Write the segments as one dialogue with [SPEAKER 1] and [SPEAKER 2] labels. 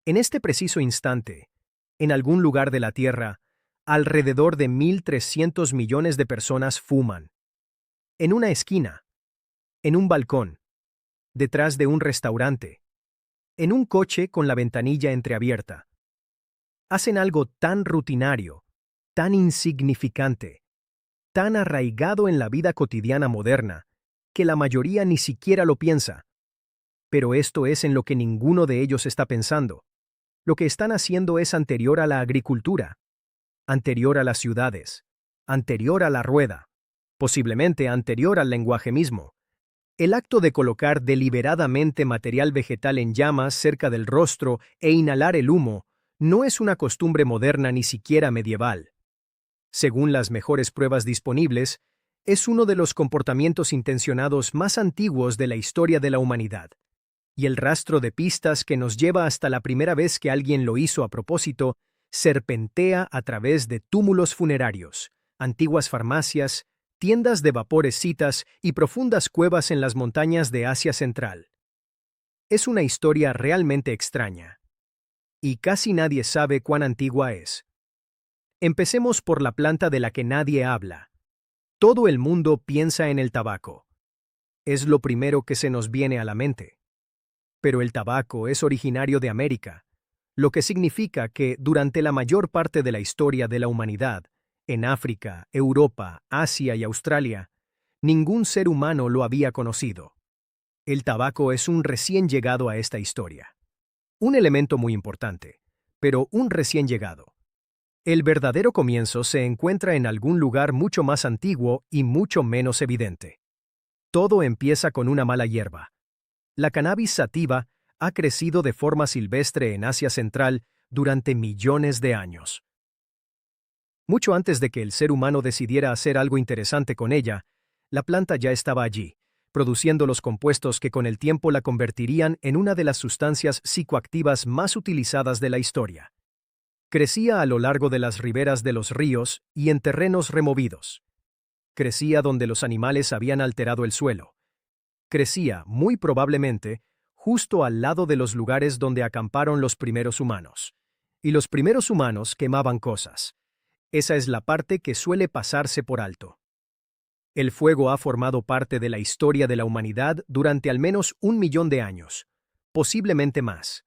[SPEAKER 1] En este preciso instante, en algún lugar de la Tierra, alrededor de 1.300 millones de personas fuman. En una esquina, en un balcón, detrás de un restaurante, en un coche con la ventanilla entreabierta. Hacen algo tan rutinario, tan insignificante, tan arraigado en la vida cotidiana moderna, que la mayoría ni siquiera lo piensa. Pero esto es en lo que ninguno de ellos está pensando. Lo que están haciendo es anterior a la agricultura, anterior a las ciudades, anterior a la rueda, posiblemente anterior al lenguaje mismo. El acto de colocar deliberadamente material vegetal en llamas cerca del rostro e inhalar el humo no es una costumbre moderna ni siquiera medieval. Según las mejores pruebas disponibles, es uno de los comportamientos intencionados más antiguos de la historia de la humanidad. Y el rastro de pistas que nos lleva hasta la primera vez que alguien lo hizo a propósito serpentea a través de túmulos funerarios, antiguas farmacias, tiendas de vaporecitas y profundas cuevas en las montañas de Asia Central. Es una historia realmente extraña. Y casi nadie sabe cuán antigua es. Empecemos por la planta de la que nadie habla. Todo el mundo piensa en el tabaco. Es lo primero que se nos viene a la mente. Pero el tabaco es originario de América, lo que significa que durante la mayor parte de la historia de la humanidad, en África, Europa, Asia y Australia, ningún ser humano lo había conocido. El tabaco es un recién llegado a esta historia. Un elemento muy importante, pero un recién llegado. El verdadero comienzo se encuentra en algún lugar mucho más antiguo y mucho menos evidente. Todo empieza con una mala hierba. La cannabis sativa ha crecido de forma silvestre en Asia Central durante millones de años. Mucho antes de que el ser humano decidiera hacer algo interesante con ella, la planta ya estaba allí, produciendo los compuestos que con el tiempo la convertirían en una de las sustancias psicoactivas más utilizadas de la historia. Crecía a lo largo de las riberas de los ríos y en terrenos removidos. Crecía donde los animales habían alterado el suelo. Crecía, muy probablemente, justo al lado de los lugares donde acamparon los primeros humanos. Y los primeros humanos quemaban cosas. Esa es la parte que suele pasarse por alto. El fuego ha formado parte de la historia de la humanidad durante al menos 1.000.000 de años, posiblemente más.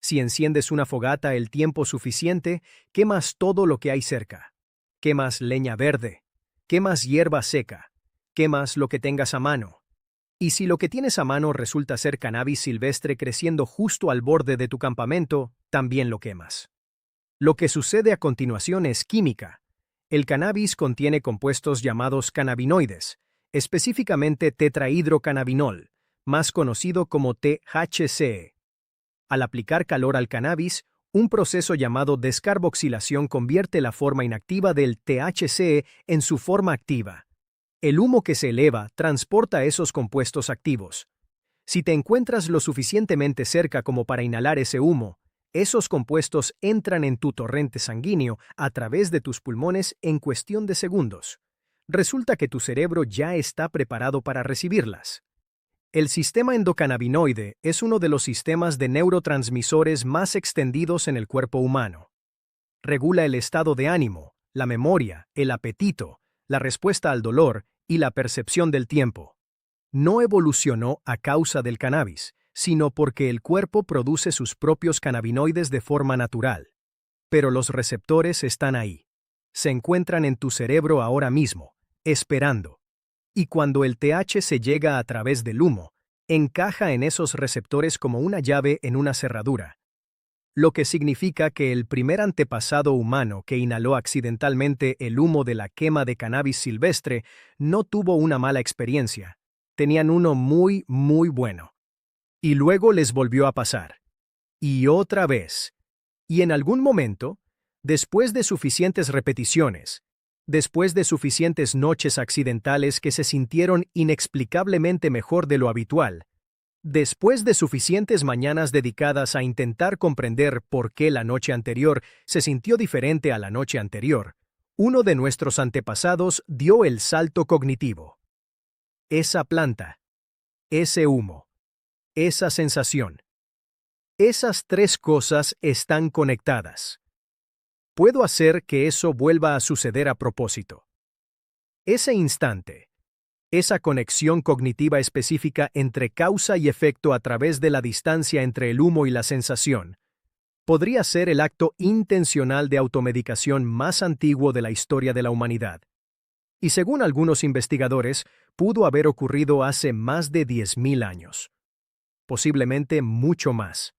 [SPEAKER 1] Si enciendes una fogata el tiempo suficiente, quemas todo lo que hay cerca. Quemas leña verde, quemas hierba seca, quemas lo que tengas a mano. Y si lo que tienes a mano resulta ser cannabis silvestre creciendo justo al borde de tu campamento, también lo quemas. Lo que sucede a continuación es química. El cannabis contiene compuestos llamados cannabinoides, específicamente tetrahidrocannabinol, más conocido como THC. Al aplicar calor al cannabis, un proceso llamado descarboxilación convierte la forma inactiva del THC en su forma activa. El humo que se eleva transporta esos compuestos activos. Si te encuentras lo suficientemente cerca como para inhalar ese humo, esos compuestos entran en tu torrente sanguíneo a través de tus pulmones en cuestión de segundos. Resulta que tu cerebro ya está preparado para recibirlas. El sistema endocannabinoide es uno de los sistemas de neurotransmisores más extendidos en el cuerpo humano. Regula el estado de ánimo, la memoria, el apetito, la respuesta al dolor y la percepción del tiempo. No evolucionó a causa del cannabis, sino porque el cuerpo produce sus propios cannabinoides de forma natural. Pero los receptores están ahí. Se encuentran en tu cerebro ahora mismo, esperando. Y cuando el THC llega a través del humo, encaja en esos receptores como una llave en una cerradura. Lo que significa que el primer antepasado humano que inhaló accidentalmente el humo de la quema de cannabis silvestre no tuvo una mala experiencia. Tenían uno muy, muy bueno. Y luego les volvió a pasar. Y otra vez. Y en algún momento, después de suficientes repeticiones, después de suficientes noches accidentales que se sintieron inexplicablemente mejor de lo habitual, después de suficientes mañanas dedicadas a intentar comprender por qué la noche anterior se sintió diferente a la noche anterior, uno de nuestros antepasados dio el salto cognitivo. Esa planta, ese humo, esa sensación. Esas tres cosas están conectadas. Puedo hacer que eso vuelva a suceder a propósito. Ese instante, esa conexión cognitiva específica entre causa y efecto a través de la distancia entre el humo y la sensación, podría ser el acto intencional de automedicación más antiguo de la historia de la humanidad. Y según algunos investigadores, pudo haber ocurrido hace más de 10.000 años. Posiblemente mucho más.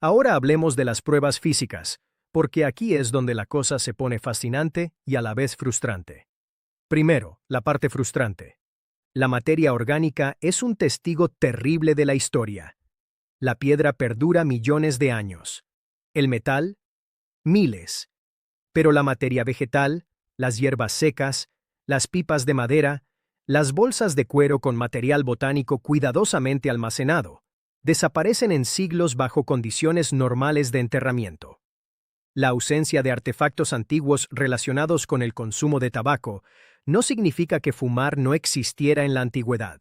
[SPEAKER 1] Ahora hablemos de las pruebas físicas, porque aquí es donde la cosa se pone fascinante y a la vez frustrante. Primero, la parte frustrante. La materia orgánica es un testigo terrible de la historia. La piedra perdura millones de años. El metal, miles. Pero la materia vegetal, las hierbas secas, las pipas de madera, las bolsas de cuero con material botánico cuidadosamente almacenado, desaparecen en siglos bajo condiciones normales de enterramiento. La ausencia de artefactos antiguos relacionados con el consumo de tabaco no significa que fumar no existiera en la antigüedad.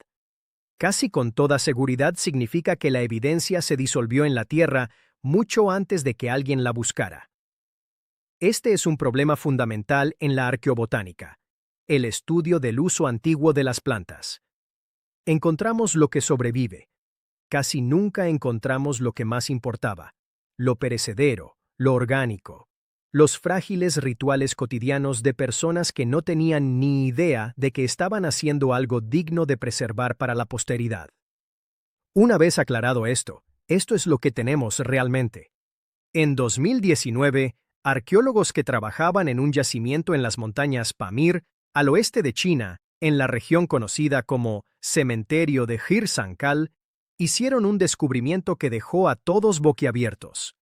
[SPEAKER 1] Casi con toda seguridad significa que la evidencia se disolvió en la tierra mucho antes de que alguien la buscara. Este es un problema fundamental en la arqueobotánica, el estudio del uso antiguo de las plantas. Encontramos lo que sobrevive. Casi nunca encontramos lo que más importaba, lo perecedero, lo orgánico, los frágiles rituales cotidianos de personas que no tenían ni idea de que estaban haciendo algo digno de preservar para la posteridad. Una vez aclarado esto es lo que tenemos realmente. En 2019, arqueólogos que trabajaban en un yacimiento en las montañas Pamir, al oeste de China, en la región conocida como Cementerio de Hirsankal, hicieron un descubrimiento que dejó a todos boquiabiertos.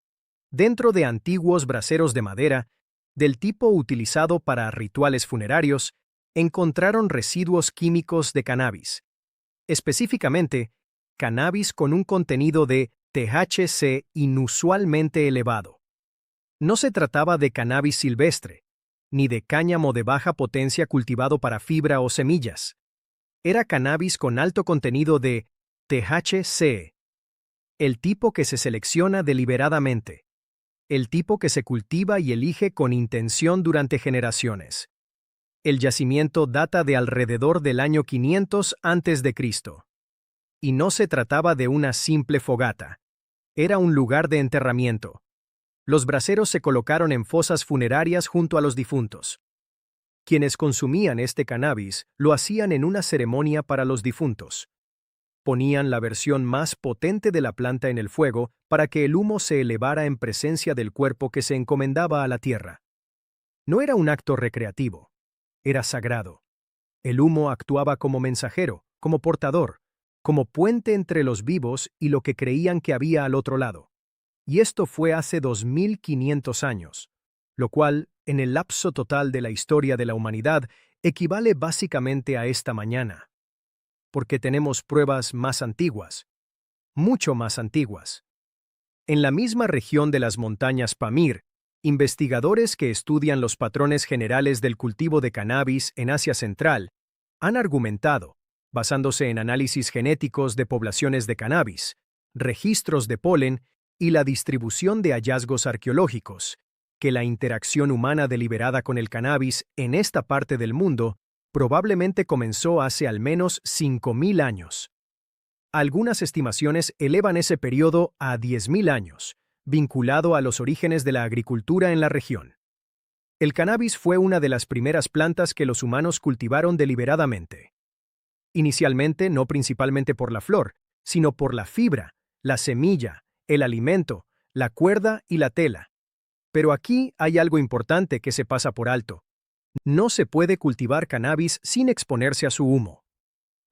[SPEAKER 1] Dentro de antiguos braseros de madera, del tipo utilizado para rituales funerarios, encontraron residuos químicos de cannabis. Específicamente, cannabis con un contenido de THC inusualmente elevado. No se trataba de cannabis silvestre, ni de cáñamo de baja potencia cultivado para fibra o semillas. Era cannabis con alto contenido de THC, el tipo que se selecciona deliberadamente, el tipo que se cultiva y elige con intención durante generaciones. El yacimiento data de alrededor del año 500 a.C. Y no se trataba de una simple fogata. Era un lugar de enterramiento. Los braseros se colocaron en fosas funerarias junto a los difuntos. Quienes consumían este cannabis lo hacían en una ceremonia para los difuntos. Ponían la versión más potente de la planta en el fuego para que el humo se elevara en presencia del cuerpo que se encomendaba a la tierra. No era un acto recreativo, era sagrado. El humo actuaba como mensajero, como portador, como puente entre los vivos y lo que creían que había al otro lado. Y esto fue hace 2500 años, lo cual, en el lapso total de la historia de la humanidad, equivale básicamente a esta mañana. Porque tenemos pruebas más antiguas, mucho más antiguas. En la misma región de las montañas Pamir, investigadores que estudian los patrones generales del cultivo de cannabis en Asia Central han argumentado, basándose en análisis genéticos de poblaciones de cannabis, registros de polen y la distribución de hallazgos arqueológicos, que la interacción humana deliberada con el cannabis en esta parte del mundo probablemente comenzó hace al menos 5.000 años. Algunas estimaciones elevan ese periodo a 10.000 años, vinculado a los orígenes de la agricultura en la región. El cannabis fue una de las primeras plantas que los humanos cultivaron deliberadamente. Inicialmente no principalmente por la flor, sino por la fibra, la semilla, el alimento, la cuerda y la tela. Pero aquí hay algo importante que se pasa por alto. No se puede cultivar cannabis sin exponerse a su humo.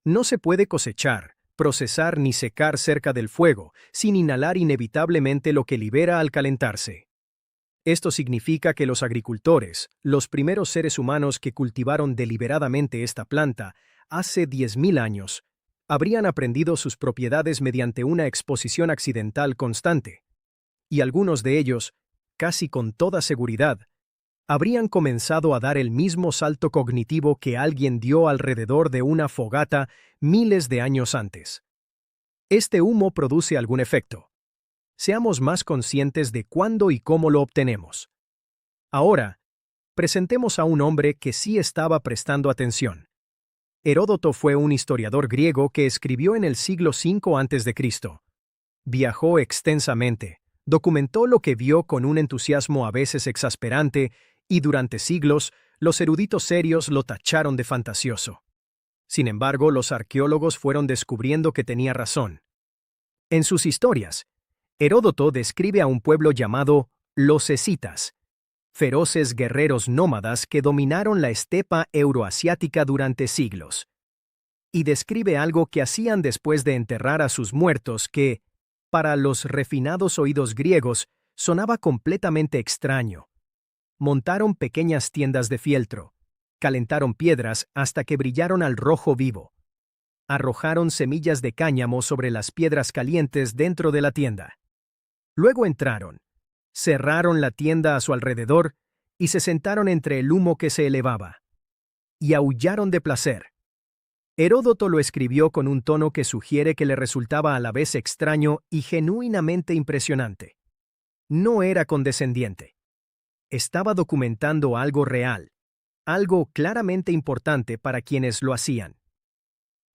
[SPEAKER 1] No se puede cosechar, procesar ni secar cerca del fuego sin inhalar inevitablemente lo que libera al calentarse. Esto significa que los agricultores, los primeros seres humanos que cultivaron deliberadamente esta planta hace 10.000 años, habrían aprendido sus propiedades mediante una exposición accidental constante. Y algunos de ellos, casi con toda seguridad, habrían comenzado a dar el mismo salto cognitivo que alguien dio alrededor de una fogata miles de años antes. Este humo produce algún efecto. seamos más conscientes de cuándo y cómo lo obtenemos. Ahora, presentemos a un hombre que sí estaba prestando atención. Heródoto fue un historiador griego que escribió en el siglo V a.C. Viajó extensamente, documentó lo que vio con un entusiasmo a veces exasperante, y durante siglos, los eruditos serios lo tacharon de fantasioso. Sin embargo, los arqueólogos fueron descubriendo que tenía razón. En sus historias, Heródoto describe a un pueblo llamado los escitas, feroces guerreros nómadas que dominaron la estepa euroasiática durante siglos. Y describe algo que hacían después de enterrar a sus muertos que, para los refinados oídos griegos, sonaba completamente extraño. Montaron pequeñas tiendas de fieltro, calentaron piedras hasta que brillaron al rojo vivo. Arrojaron semillas de cáñamo sobre las piedras calientes dentro de la tienda. Luego entraron, cerraron la tienda a su alrededor y se sentaron entre el humo que se elevaba. Y aullaron de placer. Heródoto lo escribió con un tono que sugiere que le resultaba a la vez extraño y genuinamente impresionante. No era condescendiente. Estaba documentando algo real, algo claramente importante para quienes lo hacían.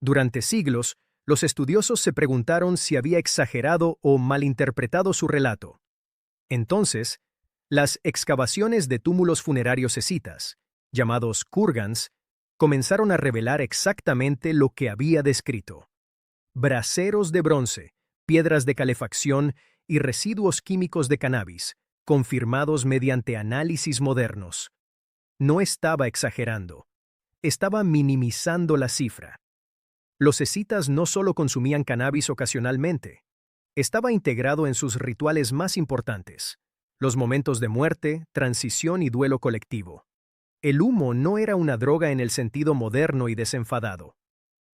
[SPEAKER 1] Durante siglos, los estudiosos se preguntaron si había exagerado o malinterpretado su relato. Entonces, las excavaciones de túmulos funerarios escitas, llamados kurgans, comenzaron a revelar exactamente lo que había descrito. Braseros de bronce, piedras de calefacción y residuos químicos de cannabis, confirmados mediante análisis modernos. No estaba exagerando. Estaba minimizando la cifra. Los escitas no solo consumían cannabis ocasionalmente. Estaba integrado en sus rituales más importantes, los momentos de muerte, transición y duelo colectivo. El humo no era una droga en el sentido moderno y desenfadado.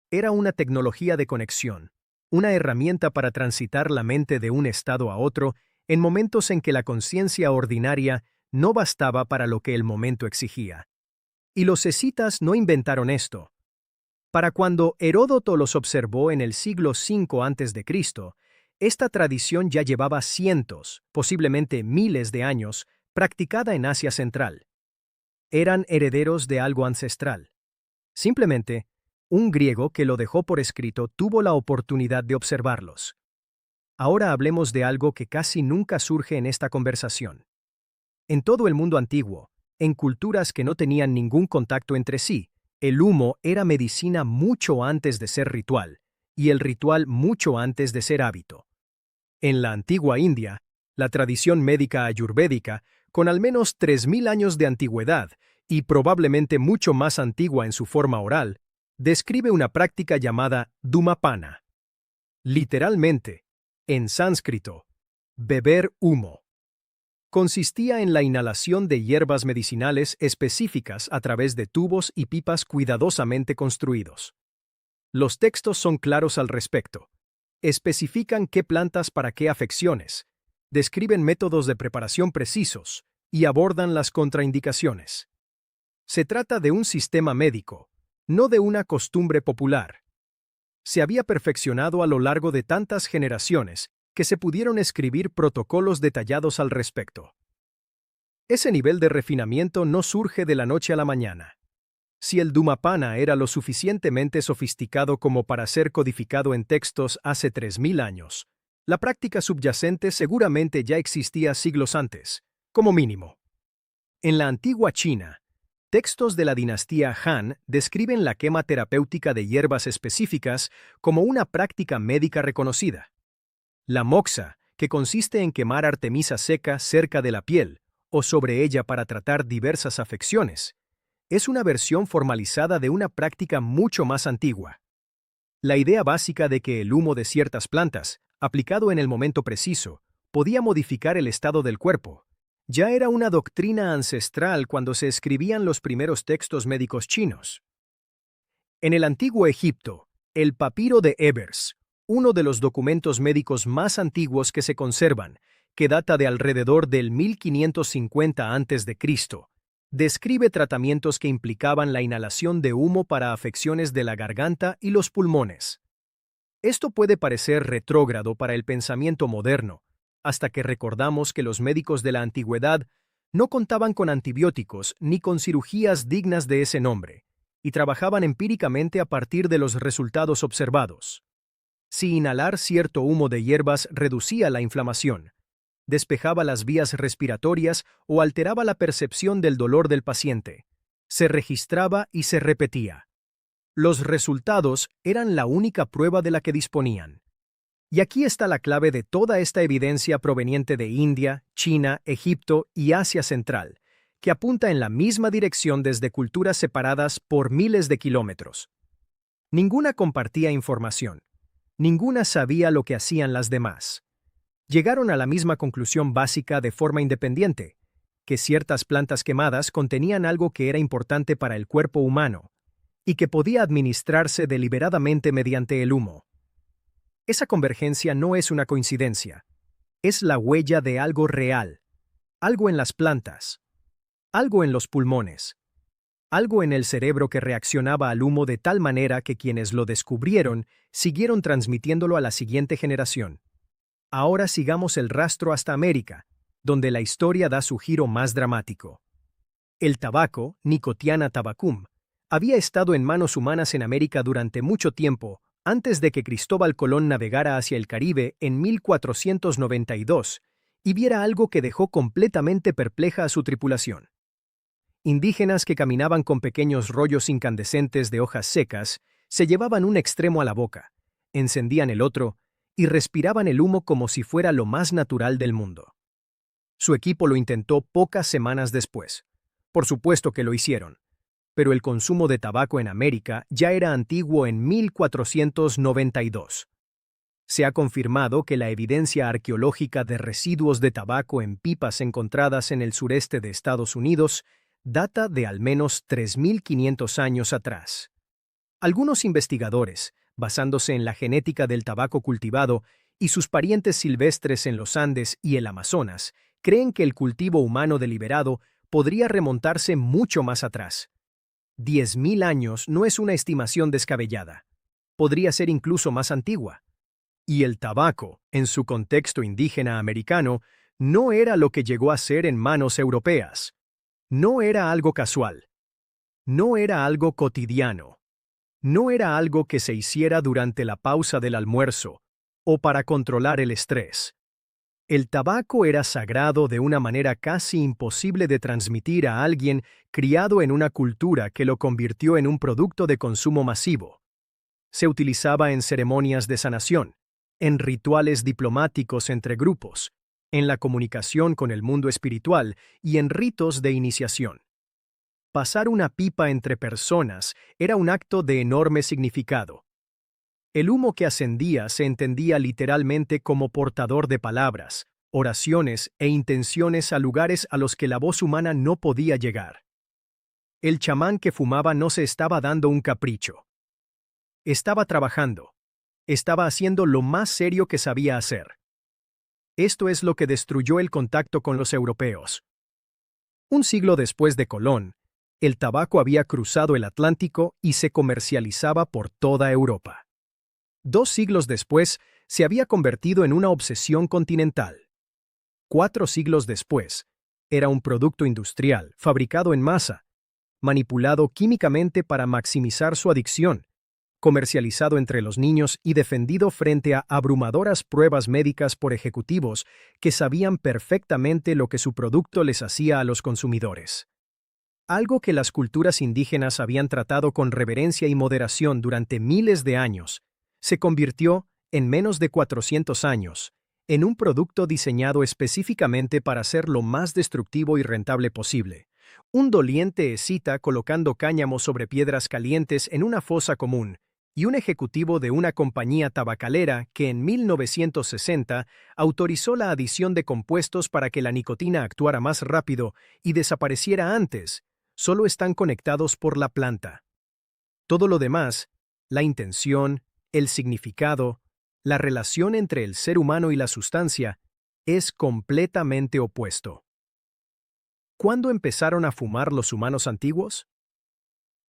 [SPEAKER 1] Era una tecnología de conexión, una herramienta para transitar la mente de un estado a otro en momentos en que la conciencia ordinaria no bastaba para lo que el momento exigía. Y los escitas no inventaron esto. Para cuando Heródoto los observó en el siglo V a.C., esta tradición ya llevaba cientos, posiblemente miles de años, practicada en Asia Central. Eran herederos de algo ancestral. Simplemente, un griego que lo dejó por escrito tuvo la oportunidad de observarlos. Ahora hablemos de algo que casi nunca surge en esta conversación. En todo el mundo antiguo, en culturas que no tenían ningún contacto entre sí, el humo era medicina mucho antes de ser ritual, y el ritual mucho antes de ser hábito. En la antigua India, la tradición médica ayurvédica, con al menos 3000 años de antigüedad y probablemente mucho más antigua en su forma oral, describe una práctica llamada dhumapana. Literalmente, en sánscrito, beber humo. Consistía en la inhalación de hierbas medicinales específicas a través de tubos y pipas cuidadosamente construidos. Los textos son claros al respecto. Especifican qué plantas para qué afecciones, describen métodos de preparación precisos y abordan las contraindicaciones. Se trata de un sistema médico, no de una costumbre popular. Se había perfeccionado a lo largo de tantas generaciones que se pudieron escribir protocolos detallados al respecto. Ese nivel de refinamiento no surge de la noche a la mañana. Si el dhumapana era lo suficientemente sofisticado como para ser codificado en textos hace 3000 años, la práctica subyacente seguramente ya existía siglos antes, como mínimo. En la antigua China, textos de la dinastía Han describen la quema terapéutica de hierbas específicas como una práctica médica reconocida. La moxa, que consiste en quemar artemisa seca cerca de la piel o sobre ella para tratar diversas afecciones, es una versión formalizada de una práctica mucho más antigua. La idea básica de que el humo de ciertas plantas, aplicado en el momento preciso, podía modificar el estado del cuerpo, ya era una doctrina ancestral cuando se escribían los primeros textos médicos chinos. En el antiguo Egipto, el papiro de Ebers, uno de los documentos médicos más antiguos que se conservan, que data de alrededor del 1550 a.C., describe tratamientos que implicaban la inhalación de humo para afecciones de la garganta y los pulmones. Esto puede parecer retrógrado para el pensamiento moderno, hasta que recordamos que los médicos de la antigüedad no contaban con antibióticos ni con cirugías dignas de ese nombre, y trabajaban empíricamente a partir de los resultados observados. Si inhalar cierto humo de hierbas reducía la inflamación, despejaba las vías respiratorias o alteraba la percepción del dolor del paciente, se registraba y se repetía. Los resultados eran la única prueba de la que disponían. Y aquí está la clave de toda esta evidencia proveniente de India, China, Egipto y Asia Central, que apunta en la misma dirección desde culturas separadas por miles de kilómetros. Ninguna compartía información. Ninguna sabía lo que hacían las demás. Llegaron a la misma conclusión básica de forma independiente, que ciertas plantas quemadas contenían algo que era importante para el cuerpo humano y que podía administrarse deliberadamente mediante el humo. Esa convergencia no es una coincidencia, es la huella de algo real, algo en las plantas, algo en los pulmones, algo en el cerebro que reaccionaba al humo de tal manera que quienes lo descubrieron siguieron transmitiéndolo a la siguiente generación. Ahora sigamos el rastro hasta América, donde la historia da su giro más dramático. El tabaco, Nicotiana tabacum, había estado en manos humanas en América durante mucho tiempo, antes de que Cristóbal Colón navegara hacia el Caribe en 1492 y viera algo que dejó completamente perpleja a su tripulación. Indígenas que caminaban con pequeños rollos incandescentes de hojas secas se llevaban un extremo a la boca, encendían el otro y respiraban el humo como si fuera lo más natural del mundo. Su equipo lo intentó pocas semanas después. Por supuesto que lo hicieron, pero el consumo de tabaco en América ya era antiguo en 1492. Se ha confirmado que la evidencia arqueológica de residuos de tabaco en pipas encontradas en el sureste de Estados Unidos data de al menos 3.500 años atrás. Algunos investigadores, basándose en la genética del tabaco cultivado y sus parientes silvestres en los Andes y el Amazonas, creen que el cultivo humano deliberado podría remontarse mucho más atrás. 10.000 años no es una estimación descabellada. Podría ser incluso más antigua. Y el tabaco, en su contexto indígena americano, no era lo que llegó a ser en manos europeas. No era algo casual. No era algo cotidiano. No era algo que se hiciera durante la pausa del almuerzo o para controlar el estrés. El tabaco era sagrado de una manera casi imposible de transmitir a alguien criado en una cultura que lo convirtió en un producto de consumo masivo. Se utilizaba en ceremonias de sanación, en rituales diplomáticos entre grupos, en la comunicación con el mundo espiritual y en ritos de iniciación. Pasar una pipa entre personas era un acto de enorme significado. El humo que ascendía se entendía literalmente como portador de palabras, oraciones e intenciones a lugares a los que la voz humana no podía llegar. El chamán que fumaba no se estaba dando un capricho. Estaba trabajando. Estaba haciendo lo más serio que sabía hacer. Esto es lo que destruyó el contacto con los europeos. Un siglo después de Colón, el tabaco había cruzado el Atlántico y se comercializaba por toda Europa. 2 siglos después, se había convertido en una obsesión continental. 4 siglos después, era un producto industrial, fabricado en masa, manipulado químicamente para maximizar su adicción, comercializado entre los niños y defendido frente a abrumadoras pruebas médicas por ejecutivos que sabían perfectamente lo que su producto les hacía a los consumidores. Algo que las culturas indígenas habían tratado con reverencia y moderación durante miles de años, se convirtió, en menos de 400 años, en un producto diseñado específicamente para ser lo más destructivo y rentable posible. Un doliente escita colocando cáñamo sobre piedras calientes en una fosa común, y un ejecutivo de una compañía tabacalera que en 1960 autorizó la adición de compuestos para que la nicotina actuara más rápido y desapareciera antes, solo están conectados por la planta. Todo lo demás, la intención, el significado, la relación entre el ser humano y la sustancia, es completamente opuesto. ¿Cuándo empezaron a fumar los humanos antiguos?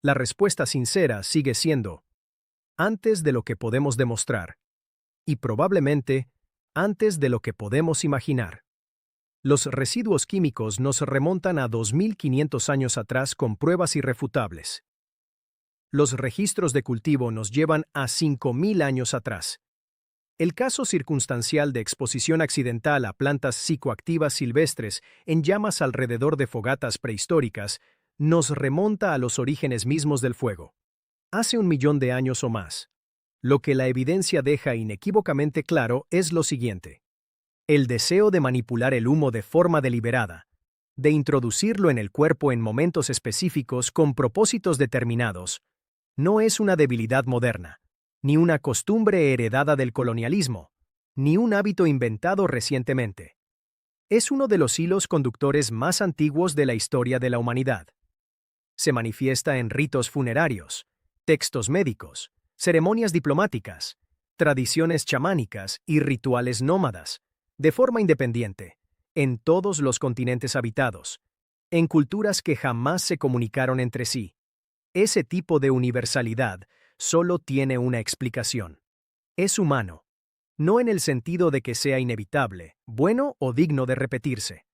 [SPEAKER 1] La respuesta sincera sigue siendo, antes de lo que podemos demostrar, y probablemente antes de lo que podemos imaginar. Los residuos químicos nos remontan a 2500 años atrás con pruebas irrefutables. Los registros de cultivo nos llevan a 5000 años atrás. El caso circunstancial de exposición accidental a plantas psicoactivas silvestres en llamas alrededor de fogatas prehistóricas nos remonta a los orígenes mismos del fuego, hace 1 millón de años o más. Lo que la evidencia deja inequívocamente claro es lo siguiente. El deseo de manipular el humo de forma deliberada, de introducirlo en el cuerpo en momentos específicos con propósitos determinados, no es una debilidad moderna, ni una costumbre heredada del colonialismo, ni un hábito inventado recientemente. Es uno de los hilos conductores más antiguos de la historia de la humanidad. Se manifiesta en ritos funerarios, textos médicos, ceremonias diplomáticas, tradiciones chamánicas y rituales nómadas, de forma independiente, en todos los continentes habitados, en culturas que jamás se comunicaron entre sí. Ese tipo de universalidad solo tiene una explicación. Es humano, no en el sentido de que sea inevitable, bueno o digno de repetirse,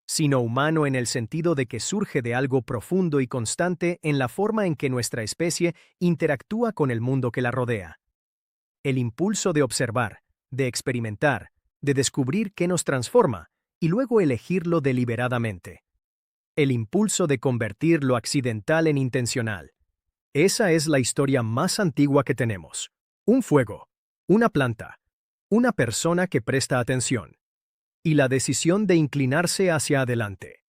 [SPEAKER 1] sino humano en el sentido de que surge de algo profundo y constante en la forma en que nuestra especie interactúa con el mundo que la rodea. El impulso de observar, de experimentar, de descubrir qué nos transforma y luego elegirlo deliberadamente. El impulso de convertir lo accidental en intencional. Esa es la historia más antigua que tenemos. Un fuego, una planta, una persona que presta atención. Y la decisión de inclinarse hacia adelante.